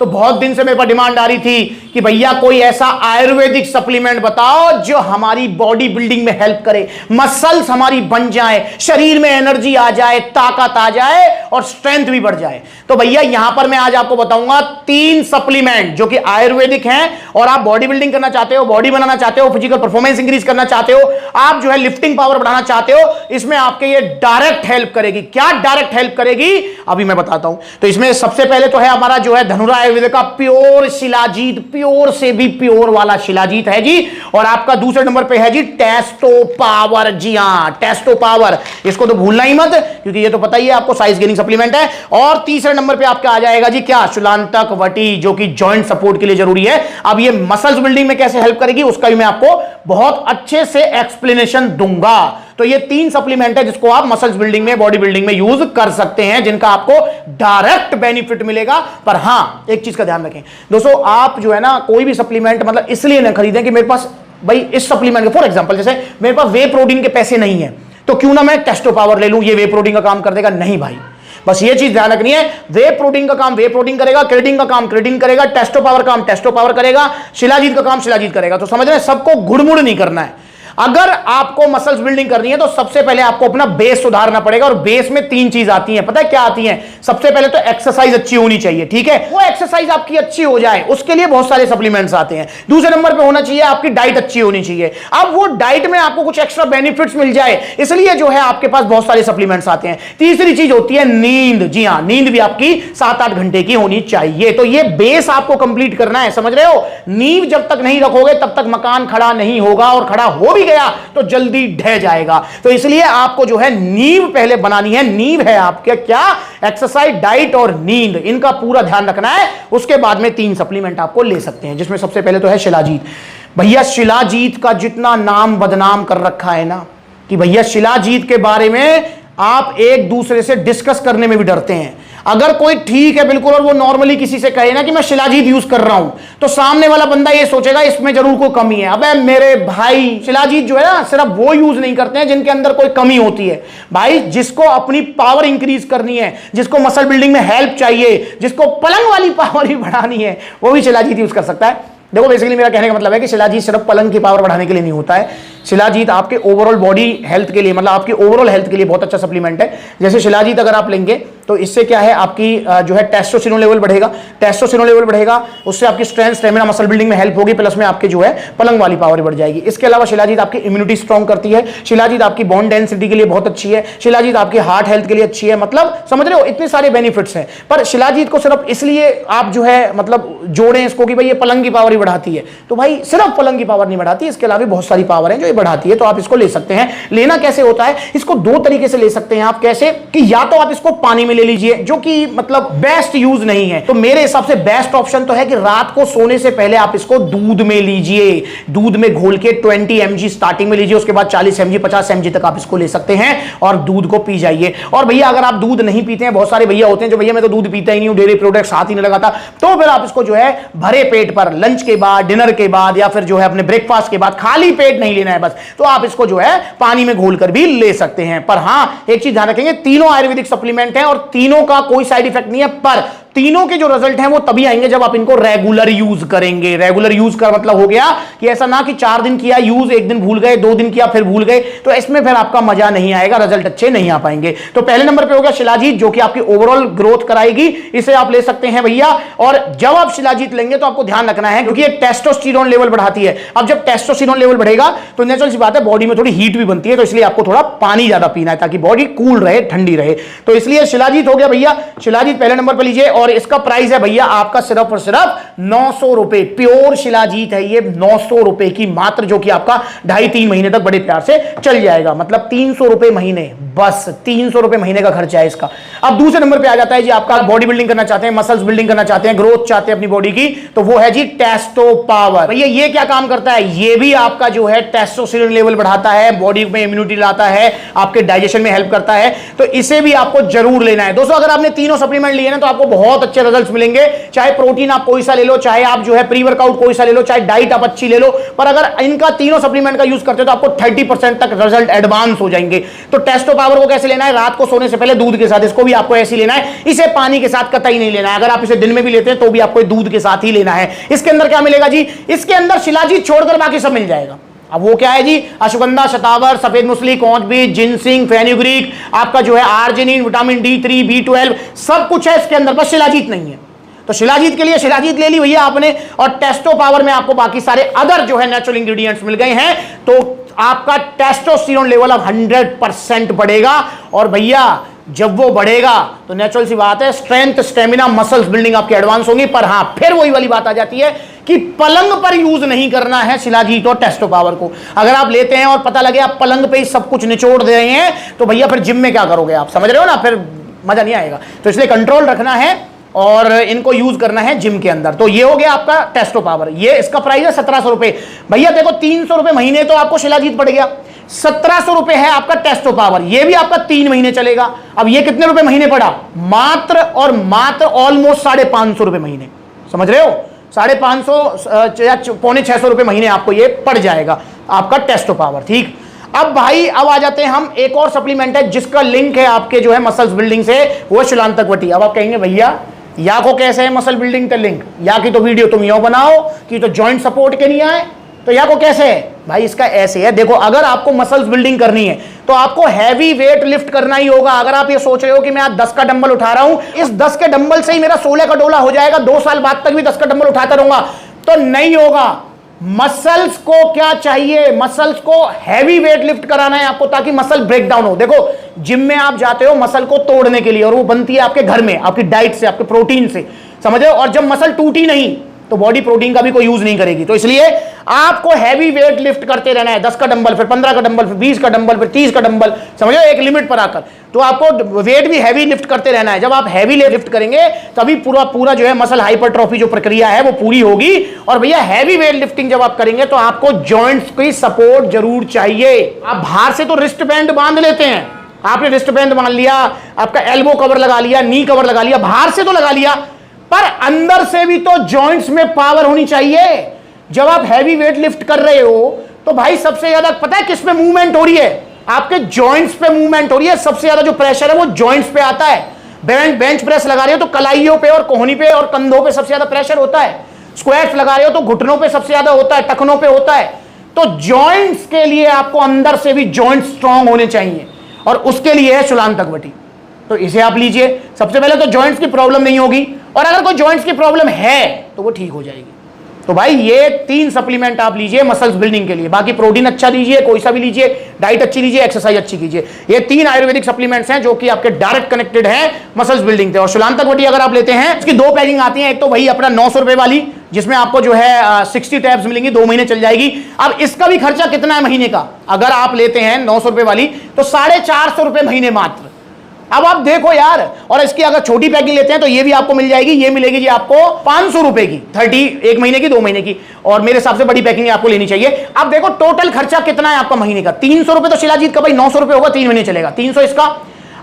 तो बहुत दिन से मेरे पास डिमांड आ रही थी कि भैया कोई ऐसा आयुर्वेदिक सप्लीमेंट बताओ जो हमारी बॉडी बिल्डिंग में हेल्प करे, मसल्स हमारी बन जाए, शरीर में एनर्जी आ जाए, ताकत आ जाए और स्ट्रेंथ भी बढ़ जाए। तो भैया यहां पर मैं आज आपको बताऊंगा 3 सप्लीमेंट जो कि आयुर्वेदिक हैं, और आप बॉडी बिल्डिंग करना चाहते हो, बॉडी बनाना चाहते हो, फिजिकल परफॉर्मेंस इंक्रीज करना चाहते हो, आप जो है लिफ्टिंग पावर बढ़ाना चाहते हो, इसमें आपके ये डायरेक्ट हेल्प करेगी। क्या डायरेक्ट हेल्प करेगी अभी मैं बताता हूं। तो इसमें सबसे पहले तो है हमारा जो है धनुरा आयुर्वेद का प्योर शिलाजीत, प्योर से भी प्योर वाला शिलाजीत है जी। और आपका दूसरे नंबर पे है जी टेस्टो पावर। जी हां, टेस्टो पावर, इसको तो भूलना ही मत, क्योंकि ये तो पता ही है आपको साइज गेनिंग सप्लीमेंट है। और तीसरे नंबर पे आपका आ जाएगा जी क्या, शुलांतक वटी, जो कि जॉइंट सपोर्ट के लिए जरूरी है। अब ये मसल्स बिल्डिंग में कैसे हेल्प करेगी उसका भी मैं आपको बहुत अच्छे से एक्सप्लेनेशन दूंगा। तो ये 3 सप्लीमेंट है जिसको आप मसल्स बिल्डिंग में, बॉडी बिल्डिंग में यूज कर सकते हैं, जिनका आपको डायरेक्ट बेनिफिट मिलेगा। पर हां, एक चीज का ध्यान रखें दोस्तों, आप जो है ना कोई भी सप्लीमेंट मतलब इसलिए ना खरीदें कि मेरे पास भाई इस सप्लीमेंट के, फॉर एग्जांपल जैसे मेरे पास वे प्रोटीन के पैसे नहीं है तो क्यों ना मैं टेस्टो पावर ले लूं, ये वे प्रोटीन का काम कर देगा। नहीं भाई, बस ये चीज ध्यान रखनी है, वे प्रोटीन का काम वे प्रोटीन करेगा, क्रेटिन का काम क्रेटिन करेगा, टेस्टो पावर काम टेस्टो पावर करेगा, शिलाजीत का काम शिलाजीत करेगा। तो समझ रहे हैं, सबको गुड़मुड़ नहीं करना है। अगर आपको मसल्स बिल्डिंग करनी है तो सबसे पहले आपको अपना बेस सुधारना पड़ेगा, और बेस में 3 चीज आती हैं। पता है क्या आती हैं? सबसे पहले तो एक्सरसाइज अच्छी होनी चाहिए, ठीक है, वो एक्सरसाइज आपकी अच्छी हो जाए उसके लिए बहुत सारे सप्लीमेंट्स आते हैं। दूसरे नंबर पे होना चाहिए आपकी डाइट अच्छी होनी चाहिए। अब वो डाइट में आपको कुछ एक्स्ट्रा बेनिफिट्स मिल जाए, इसलिए जो है आपके पास बहुत सारे सप्लीमेंट्स आते हैं। तीसरी चीज होती है नींद। जी हां, नींद भी आपकी 7-8 घंटे की होनी चाहिए। तो ये बेस आपको कंप्लीट करना है, समझ रहे हो। नींव जब तक नहीं रखोगे तब तक मकान खड़ा नहीं होगा, और खड़ा हो भी गया तो जल्दी ढह जाएगा। तो इसलिए आपको जो है नींव पहले बनानी है। नींव है आपके क्या, एक्सरसाइज, डाइट और नींद, इनका पूरा ध्यान रखना है। उसके बाद में 3 सप्लीमेंट आपको ले सकते हैं, जिसमें सबसे पहले तो है शिलाजीत। भैया शिलाजीत का जितना नाम बदनाम कर रखा है ना, कि भैया शिलाजीत के बारे में आप एक दूसरे से डिस्कस करने में भी डरते हैं। अगर कोई ठीक है बिल्कुल और वो नॉर्मली किसी से कहे ना कि मैं शिलाजीत यूज कर रहा हूं, तो सामने वाला बंदा ये सोचेगा इसमें जरूर कोई कमी है। अबे मेरे भाई, शिलाजीत जो है ना सिर्फ वो यूज नहीं करते हैं जिनके अंदर कोई कमी होती है। भाई जिसको अपनी पावर इंक्रीज करनी है, जिसको मसल बिल्डिंग में हेल्प चाहिए, जिसको पलंग वाली पावर ही बढ़ानी है, वो भी शिलाजीत यूज कर सकता है। देखो बेसिकली मेरा कहने का मतलब है कि शिलाजीत सिर्फ पलंग की पावर बढ़ाने के लिए नहीं होता है। शिलाजीत आपके ओवरऑल बॉडी हेल्थ के लिए, मतलब आपकी ओवरऑल हेल्थ के लिए बहुत अच्छा सप्लीमेंट है। जैसे शिलाजीत अगर आप लेंगे तो इससे क्या है, आपकी जो है टेस्टोस्टेरोन लेवल बढ़ेगा। टेस्टोस्टेरोन लेवल बढ़ेगा, उससे आपकी स्ट्रेंथ, स्टेमिना, मसल बिल्डिंग में हेल्प होगी, प्लस में आपके जो है पलंग वाली पावर बढ़ जाएगी। इसके अलावा शिलाजीत आपकी इम्यूनिटी स्ट्रॉन्ग करती है। शिलाजीत आपकी बोन डेंसिटी के लिए बहुत अच्छी है। शिलाजीत आपकी हार्ट हेल्थ के लिए अच्छी है। मतलब समझ रहे हो, इतने सारे बेनिफिट्स हैं। पर शिलाजीत को सिर्फ इसलिए आप जो है मतलब जोड़ें इसको कि भाई ये पलंग की पावर ही बढ़ाती है, तो भाई सिर्फ पलंग की पावर नहीं बढ़ाती, इसके अलावा बहुत सारी पावर है जो ये बढ़ाती है। तो आप इसको ले सकते हैं। लेना कैसे होता है, इसको 2 तरीके से ले सकते हैं आप। कैसे कि या तो आप इसको पानी में ले लीजिए, जो कि मतलब बेस्ट यूज नहीं है। तो मेरे हिसाब से बेस्ट ऑप्शन तो है कि रात को सोने से पहले आप इसको दूध में लीजिए। दूध में घोल के 20 mg स्टार्टिंग में लीजिए, उसके बाद 40 mg 50 mg तक आप इसको ले सकते हैं और दूध को पी जाइए। और भैया अगर आप दूध नहीं पीते हैं, बहुत सारे भैया होते हैं जो भैया मैं तो दूध पीता ही नहीं हूं, डेयरी प्रोडक्ट्स हाथ ही नहीं लगाता, तो फिर आप इसको जो है भरे पेट पर लंच के बाद, डिनर के बाद, या फिर जो है अपने ब्रेकफास्ट के बाद, खाली पेट नहीं लेना है बस, तो आप इसको जो है पानी में घोलकर भी ले सकते हैं। पर हां एक चीज ध्यान रखेंगे, तीनों आयुर्वेदिक सप्लीमेंट हैं और तीनों का कोई साइड इफेक्ट नहीं है, पर तीनों के जो रिजल्ट हैं वो तभी आएंगे जब आप इनको रेगुलर यूज करेंगे। रेगुलर यूज का मतलब हो गया कि ऐसा ना कि 4 दिन किया यूज, 1 दिन भूल गए, 2 दिन किया फिर भूल गए, तो इसमें फिर आपका मजा नहीं आएगा, रिजल्ट अच्छे नहीं आ पाएंगे। तो पहले नंबर पे हो गया शिलाजीत, जो कि आपकी ओवरऑल ग्रोथ कराएगी, इसे आप ले सकते हैं भैया। और जब आप शिलाजीत लेंगे तो आपको ध्यान रखना है, क्योंकि ये टेस्टोस्टेरोन लेवल बढ़ाती है। अब जब टेस्टोस्टेरोन लेवल बढ़ेगा तो नेचुरल सी बात है बॉडी में थोड़ी हीट भी बनती है, तो इसलिए आपको थोड़ा पानी ज्यादा पीना है ताकि बॉडी कूल रहे, ठंडी रहे। तो इसलिए शिलाजीत हो गया भैया, शिलाजीत पहले नंबर पर लीजिए। और इसका प्राइस है भैया आपका सिर्फ और सिर्फ 900 रुपए। प्योर शिलाजीत है ये 900 रुपए की मात्र, जो कि आपका 2.5-3 महीने तक बड़े प्यार से चल जाएगा। मतलब 300 रुपए महीने, बस 300 रुपए महीने का खर्चा है इसका। अब दूसरे नंबर पे आ जाता है जी आपका बॉडी बिल्डिंग करना चाहते हैं, मसल्स बिल्डिंग करना चाहते हैं, ग्रोथ चाहते हैं अपनी बॉडी की, तो वो है जी टेस्टो पावर। भैया ये क्या काम करता है, ये भी आपका जो है टेस्टोस्टेरोन लेवल बढ़ाता है, बॉडी में इम्यूनिटी लाता है, आपके डाइजेशन में हेल्प करता है, तो इसे भी आपको जरूर लेना है। दोस्तों अगर आपने तीनों सप्लीमेंट लिए ना तो आपको बहुत बहुत अच्छे रिजल्ट्स मिलेंगे। चाहे प्रोटीन आप कोई सा ले लो, चाहे आप जो है प्री वर्कआउट कोई सा ले लो, चाहे डाइट आप अच्छी ले लो, पर अगर इनका तीनों सप्लीमेंट का यूज करते हो तो आपको 30% तक रिजल्ट एडवांस हो जाएंगे। तो टेस्टो पावर को कैसे लेना है? रात को सोने से पहले दूध के साथ, इसको भी आपको ऐसे लेना है, इसे पानी के साथ कतई नहीं लेना है। अगर आप इसे दिन में भी लेते हैं तो भी आपको दूध के साथ ही लेना है। इसके अंदर क्या मिलेगा जी? इसके अंदर शिलाजीत छोड़कर बाकी सब मिल जाएगा। अब वो क्या है जी? अश्वगंधा, शतावर, सफेद मूसली, कौंच बीज, जिनसिंग, फेनुग्रीक, आपका जो है आर्जिनिन, विटामिन D3, B12 सब कुछ है इसके अंदर, बस शिलाजीत नहीं है। तो शिलाजीत के लिए शिलाजीत ले ली भैया आपने, और टेस्टो पावर में आपको बाकी सारे अदर जो है नेचुरल इंग्रेडिएंट्स मिल गए हैं, तो आपका टेस्टोस्टेरोन लेवल अब 100% बढ़ेगा। और भैया जब वो बढ़ेगा तो नेचुरल सी बात है, स्ट्रेंथ, स्टेमिना, मसल्स बिल्डिंग आपकी एडवांस होंगी। पर हाँ, फिर वही वाली बात आ जाती है कि पलंग पर यूज नहीं करना है शिलाजीत और टेस्टो पावर को। अगर आप लेते हैं और पता लगे आप पलंग पे ही सब कुछ निचोड़ दे रहे हैं, तो भैया फिर जिम में क्या करोगे आप? समझ रहे हो ना, फिर मजा नहीं आएगा। तो इसलिए कंट्रोल रखना है और इनको यूज करना है जिम के अंदर। तो ये हो गया आपका टेस्टो पावर। ये इसका प्राइस है 1700 रुपए। भैया देखो 300 रुपए महीने तो आपको शिलाजीत पड़ गया, 1700 रुपए है आपका टेस्टो पावर। ये भी आपका 3 महीने चलेगा। अब ये कितने रुपए महीने पड़ा? मात्र और मात्र ऑलमोस्ट 550 रुपए महीने। समझ रहे हो? 550 या 650 रुपए महीने आपको ये पड़ जाएगा आपका टेस्टो पावर। ठीक, अब भाई अब आ जाते हैं हम, एक और सप्लीमेंट है जिसका लिंक है आपके जो है मसल्स बिल्डिंग से, वो शिलांतकवटी। अब आप कहेंगे भैया या को कैसे है मसल बिल्डिंग का लिंक? या की तो वीडियो तुम यो बनाओ कि तो जॉइंट सपोर्ट के नहीं आए, तो या को कैसे है? भाई इसका ऐसे है, देखो अगर आपको मसल्स बिल्डिंग करनी है तो आपको हैवी वेट लिफ्ट करना ही होगा। अगर आप ये सोच रहे हो कि मैं आज 10 का डंबल उठा रहा हूं, इस 10 के डंबल से ही मेरा 16 का डोला हो जाएगा, 2 साल बाद तक भी 10 का डंबल उठाता रहूंगा, तो नहीं होगा। मसल्स को क्या चाहिए? मसल्स को हैवी वेट लिफ्ट कराना है आपको, ताकि मसल ब्रेक डाउन हो। देखो जिम में आप जाते हो मसल को तोड़ने के लिए, और वो बनती है आपके घर में, आपकी डाइट से, आपके प्रोटीन से, समझ रहे हो? और जब मसल टूटी नहीं तो बॉडी प्रोटीन का भी कोई यूज नहीं करेगी। तो इसलिए आपको हैवी वेट लिफ्ट करते रहना है, 10 का डंबल, फिर 15 का डंबल, फिर 20 का डंबल, फिर 30 का डंबल, समझो एक लिमिट पर आकर। तो आपको वेट भी हैवी लिफ्ट करते रहना है। जब आप हैवी लिफ्ट करेंगे तभी पूरा जो है मसल हाइपरट्रॉफी जो प्रक्रिया है वो पूरी होगी। और भैया हैवी वेट लिफ्टिंग जब आप करेंगे तो आपको जॉइंट्स की सपोर्ट जरूर चाहिए। आप बाहर से तो रिस्ट बैंड बांध लेते हैं, आपने रिस्ट बैंड बांध लिया, आपका एल्बो कवर लगा लिया, नी कवर लगा लिया, बाहर से तो लगा लिया, पर अंदर से भी तो जॉइंट्स में पावर होनी चाहिए। जब आप हैवी वेट लिफ्ट कर रहे हो तो भाई सबसे ज्यादा पता है किस पे मूवमेंट हो रही है? आपके जॉइंट्स पे मूवमेंट हो रही है। सबसे ज्यादा जो प्रेशर है वो जॉइंट्स पे आता है। बेंच प्रेस लगा रहे हो तो कलाइयों पे और कोहनी पे और कंधों पे सबसे ज्यादा प्रेशर होता है। स्क्वाट्स लगा रहे हो तो घुटनों पे सबसे ज्यादा होता है, टखनों पे होता है। तो जॉइंट्स के लिए आपको अंदर से भी जॉइंट स्ट्रांग होने चाहिए, और उसके लिए है शिलांतकवटी। तो इसे आप लीजिए। सबसे पहले तो जॉइंट्स की प्रॉब्लम नहीं होगी, और अगर कोई जॉइंट्स की प्रॉब्लम है तो वो ठीक हो जाएगी। तो भाई ये 3 सप्लीमेंट आप लीजिए मसल्स बिल्डिंग के लिए। बाकी प्रोटीन अच्छा लीजिए, कोई सा भी लीजिए, डाइट अच्छी लीजिए, एक्सरसाइज अच्छी कीजिए। ये 3 आयुर्वेदिक सप्लीमेंट्स हैं जो कि आपके डायरेक्ट कनेक्टेड हैं मसल्स बिल्डिंग से। और शिलांतकवटी अगर आप लेते हैं, इसकी 2 पैकिंग आती हैं। एक तो वही अपना 900 रुपए वाली, जिसमें आपको जो है 60 टैब्स मिलेंगी, 2 महीने चल जाएगी। अब इसका भी खर्चा कितना है महीने का? अगर आप लेते हैं 900 रुपए वाली तो 450 रुपए महीने मात्र। अब आप देखो यार, और इसकी अगर छोटी पैकिंग लेते हैं तो ये भी आपको मिल जाएगी। ये मिलेगी जी आपको 500 रुपए की, 30 1 महीने की, 2 महीने की। और मेरे हिसाब से बड़ी पैकिंग आपको लेनी चाहिए। अब देखो टोटल खर्चा कितना है आपका महीने का? 300 रुपए तो शिलाजीत का भाई 900 रुपए होगा, 3 महीने चलेगा। 300 इसका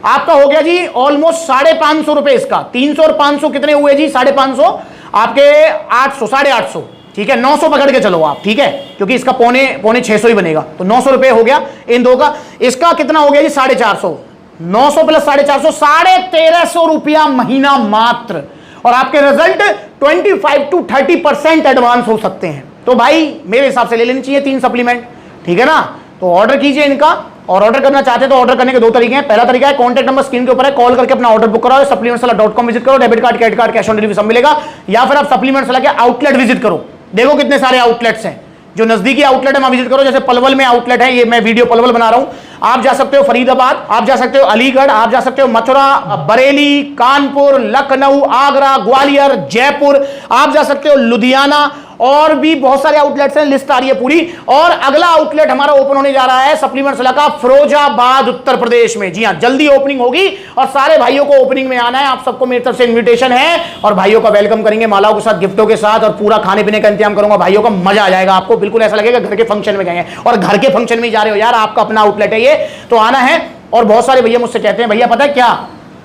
आपका हो गया जी ऑलमोस्ट 550 रुपए इसका। 300 और 500 कितने हुए जी? 550 आपके 800, 850, ठीक है। 900 पकड़ के चलो आप, ठीक है, क्योंकि इसका पौने 600 ही बनेगा। तो 900 रुपए हो गया इन दो का। इसका कितना हो गया जी? 450। 900 प्लस 450, 1350 रुपया महीना मात्र। और आपके रिजल्ट 25 to 30% एडवांस हो सकते हैं। तो भाई मेरे हिसाब से ले लेनी चाहिए 3 सप्लीमेंट, ठीक है ना। तो ऑर्डर कीजिए इनका, और ऑर्डर करना चाहते हैं तो ऑर्डर करने के 2 तरीके हैं। पहला तरीका है कॉन्टैक्ट नंबर स्क्रीन के ऊपर है, कॉल करके अपना ऑर्डर बुक कराओ, supplementsala.com विजिट करो, debit card, credit card, cash on delivery सब मिलेगा। या फिर आप सप्लीमेंट्सला के आउटलेट विजिट करो, देखो कितने सारे आउटलेट्स हैं। जो नजदीकी आउटलेट है वहां विजिट करो। जैसे पलवल में आउटलेट है, ये मैं वीडियो पलवल बना रहा हूं, आप जा सकते हो फरीदाबाद, आप जा सकते हो अलीगढ़, आप जा सकते हो मथुरा, बरेली, कानपुर, लखनऊ, आगरा, ग्वालियर, जयपुर, आप जा सकते हो लुधियाना, और भी बहुत सारे आउटलेट्स हैं, लिस्ट आ रही है पूरी। और अगला आउटलेट हमारा ओपन होने जा रहा है सप्लीमेंट्सला का फिरोजाबाद उत्तर प्रदेश में। जी हां, जल्दी ओपनिंग होगी, और सारे भाइयों को ओपनिंग में आना है। आप सबको मेरी तरफ से इन्विटेशन है, और भाइयों का वेलकम करेंगे मालाओं के साथ, गिफ्टों के साथ, और पूरा खाने पीने का इंतजाम करूंगा। भाइयों का मजा आ जाएगा, आपको बिल्कुल ऐसा लगेगा घर के फंक्शन में गए हैं, और घर के फंक्शन में जा रहे हो यार, आपका अपना आउटलेट है ये, तो आना है। और बहुत सारे भैया मुझसे कहते हैं, भैया पता है क्या,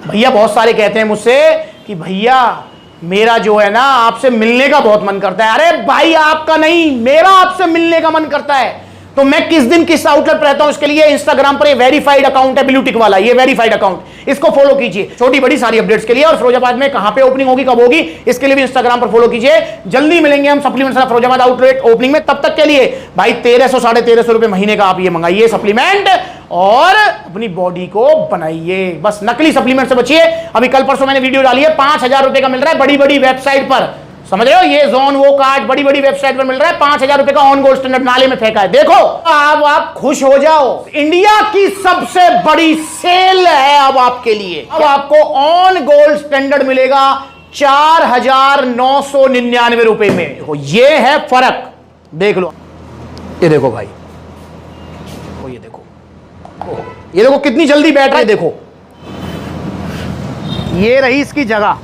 भैया बहुत सारे कहते हैं मुझसे कि भैया मेरा जो है ना आपसे मिलने का बहुत मन करता है। अरे भाई आपका नहीं, मेरा आपसे मिलने का मन करता है। तो मैं किस दिन किस आउटलेट पर रहता हूं, इसके लिए इंस्टाग्राम पर वेरीफाइड अकाउंट है ब्लू टिक वाला, ये वेरीफाइड अकाउंट, इसको फॉलो कीजिए छोटी बड़ी सारी अपडेट्स के लिए। और फिरोजाबाद में कहां पे ओपनिंग होगी, कब होगी, इसके लिए भी इंस्टाग्राम पर फॉलो कीजिए। जल्दी मिलेंगे हम सप्लीमेंट वाला फिरोजाबाद आउटलेट ओपनिंग में। तब तक के लिए भाई 1300 1350 रुपए महीने का आप ये मंगाइए सप्लीमेंट और अपनी बॉडी को बनाइए। बस नकली सप्लीमेंट से बचिए। अभी कल परसों मैंने वीडियो डाली है, 5000 रुपए का मिल रहा है बड़ी बड़ी वेबसाइट पर, समझ रहे हो, ये जोन वो कार्ड बड़ी बड़ी वेबसाइट पर मिल रहा है। 5000 रुपए का ऑन गोल्ड स्टैंडर्ड नाले में फेंका है। देखो अब आप खुश हो जाओ, इंडिया की सबसे बड़ी सेल है अब आपके लिए। अब आपको ऑन गोल्ड स्टैंडर्ड मिलेगा 4999 रुपए में। देखो ये है फर्क, देख लो, ये देखो भाई, ये देखो, ये देखो कितनी जल्दी बैठ रहा है। देखो ये रही इसकी जगह,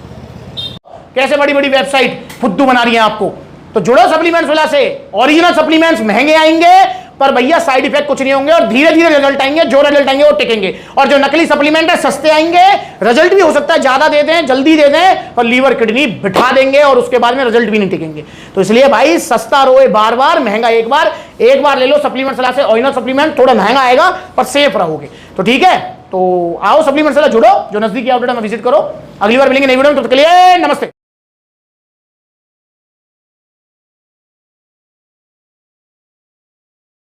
कैसे बड़ी बड़ी वेबसाइट फुद्दू बना रही है आपको। तो जुड़ो सप्लीमेंट्स वाला से। ओरिजिनल सप्लीमेंट्स महंगे आएंगे पर भैया साइड इफेक्ट कुछ नहीं होंगे और धीरे धीरे रिजल्ट आएंगे। जो रिजल्ट आएंगे वो टिकेंगे। और जो नकली सप्लीमेंट है सस्ते आएंगे, रिजल्ट भी हो सकता है ज्यादा दे दें, जल्दी दे दें, पर लीवर किडनी बिठा देंगे और उसके बाद में रिजल्ट भी नहीं टिकेंगे। तो इसलिए भाई सस्ता रोए बार बार, महंगा एक बार ले लो सप्लीमेंट वाला से। ओरिजिनल सप्लीमेंट थोड़ा महंगा आएगा पर सेफ रहोगे। तो ठीक है, तो आओ सप्लीमेंट वाला जुड़ो, जो नजदीकी आउटलेट में विजिट करो। अगली बार मिलेंगे नई वीडियो में, तब तक के लिए नमस्ते।